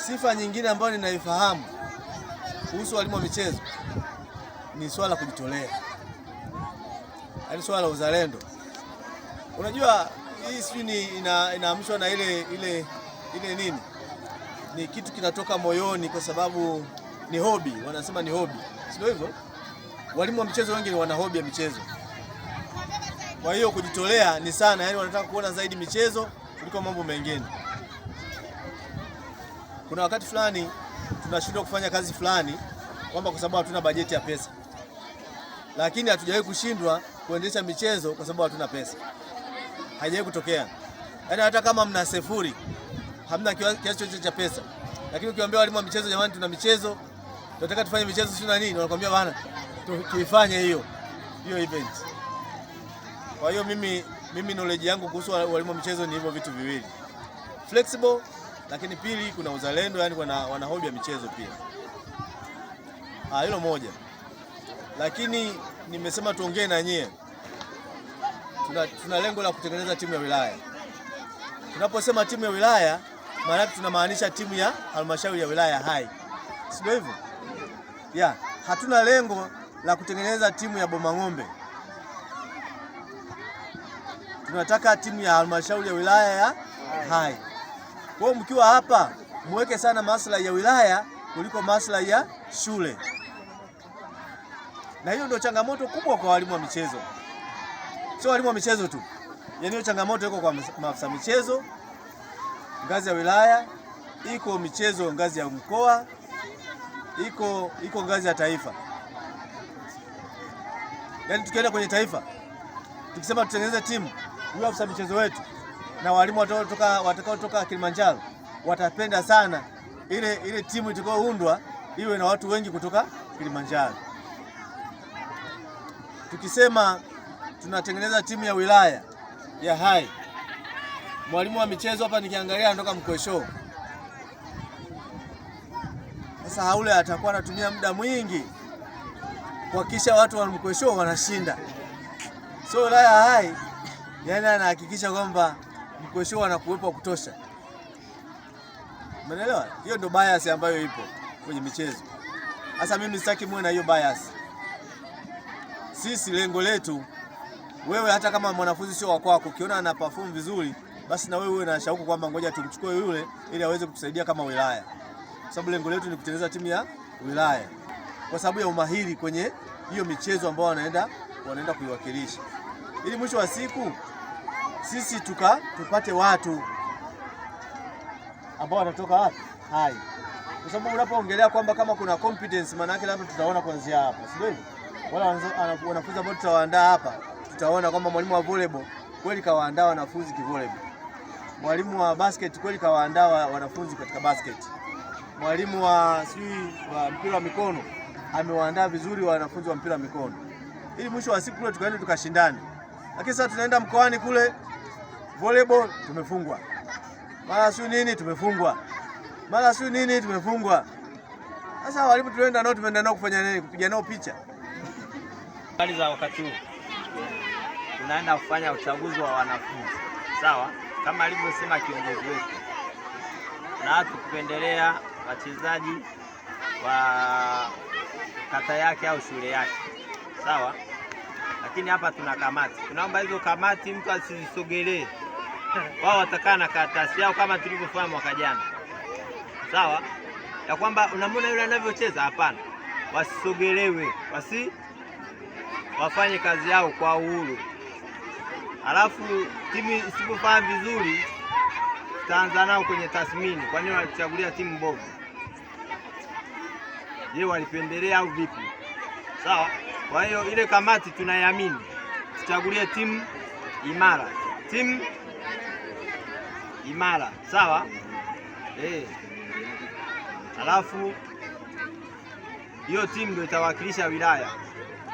Sifa nyingine ambayo ninaifahamu kuhusu walimu wa michezo ni swala la kujitolea, yaani swala la uzalendo. Unajua hii sijui inaamshwa na ile nini, ni kitu kinatoka moyoni, kwa sababu ni hobi, wanasema ni hobi, sio hivyo? Walimu wa michezo wengi ni wana hobi ya michezo, kwa hiyo kujitolea ni sana, yaani wanataka kuona zaidi michezo kuliko mambo mengine. Kuna wakati fulani tunashindwa kufanya kazi fulani kwamba kwa sababu hatuna bajeti ya pesa, lakini hatujawahi kushindwa kuendesha michezo kwa sababu hatuna pesa. Haijawahi kutokea. Yaani hata kama mna sifuri, hamna kiasi chochote cha pesa, lakini ukiwaambia walimu wa michezo, jamani, tuna michezo, tunataka tufanye michezo sio na nini, wanakuambia bana, tuifanye hiyo event. Kwa hiyo mimi knowledge yangu kuhusu walimu wa michezo ni hivyo vitu viwili. Flexible, lakini pili kuna uzalendo, yani wana hobi ya michezo pia. Hilo moja. Lakini nimesema tuongee na nyie. Tuna lengo la kutengeneza timu ya wilaya. Tunaposema timu ya wilaya, maana yake tunamaanisha timu ya halmashauri ya wilaya Hai. Sio hivyo? Yeah, hatuna lengo la kutengeneza timu ya Bomang'ombe. Tunataka timu ya halmashauri ya wilaya ya Hai. Kwa hiyo mkiwa hapa muweke sana maslahi ya wilaya kuliko maslahi ya shule. Na hiyo ndio changamoto kubwa kwa walimu wa michezo. Sio walimu wa michezo tu. Yaani hiyo changamoto iko kwa maafisa michezo ngazi ya wilaya, iko michezo ngazi ya mkoa, iko ngazi ya taifa. Yaani tukienda kwenye taifa, tukisema tutengeneze timu, huyo afisa michezo wetu na walimu watakaotoka Kilimanjaro watapenda sana ile timu itakayoundwa iwe na watu wengi kutoka Kilimanjaro. Tukisema tunatengeneza timu ya wilaya ya Hai, mwalimu wa michezo hapa nikiangalia anatoka Mkwesho. Sasa haule atakuwa anatumia muda mwingi kuhakikisha watu wa Mkwesho wanashinda. So wilaya ya Hai, yani anahakikisha kwamba Mkwesho wanakuwepo kutosha. Umeelewa? Hiyo ndio bias ambayo ipo kwenye michezo. Sasa mimi sitaki muwe na hiyo bias. Sisi lengo letu, wewe hata kama mwanafunzi sio wako, ukiona ana perform vizuri, basi na wewe uwe na shauku kwamba ngoja tumchukue yule ili aweze kutusaidia kama wilaya. Kwa sababu lengo letu ni kutengeneza timu ya wilaya, kwa sababu ya umahiri kwenye hiyo michezo ambao wanaenda kuiwakilisha. Ili mwisho wa siku sisi tupate watu ambao wanatoka wapi? Hai. Kwa sababu unapoongelea kwamba kama kuna competence, maana yake labda tutaona kuanzia hapa, sio hivyo? Wala wanafunzi ambao tutawaandaa hapa, tutaona kwamba mwalimu wa volleyball kweli kawaandaa wanafunzi kivolleyball. Mwalimu wa basket kweli kawaandaa wanafunzi katika basket. Mwalimu wa mpira wa mikono amewaandaa vizuri wanafunzi wa mpira wa mikono. Ili mwisho wa siku kule tukaende tukashindane. Lakini sasa tunaenda mkoani kule, volleyball tumefungwa. Mara sio nini tumefungwa. Mara sio nini tumefungwa. Sasa walimu tumeenda nao kufanya nini? Kupiga nao picha. Hali za wakati huu tunaenda kufanya uchaguzi wa wanafunzi. Sawa? Kama alivyosema kiongozi wetu. Na hatukupendelea wachezaji wa kata yake au shule yake. Sawa? Lakini hapa tuna kamati. Tunaomba hizo kamati mtu asizisogelee. Wao watakaa na karatasi yao kama tulivyofanya mwaka jana. Sawa? Ya kwamba unamwona yule anavyocheza, hapana. Wasisogelewe, wafanye kazi yao kwa uhuru. Alafu timu isipofanya vizuri tutaanza nao kwenye tathmini. Kwa nini walichagulia timu mbovu? Je, walipendelea au vipi? Sawa? Kwa hiyo ile kamati tunaiamini. Tuchagulie timu imara. Timu imara. Sawa? Alafu hiyo timu ndio itawakilisha wilaya.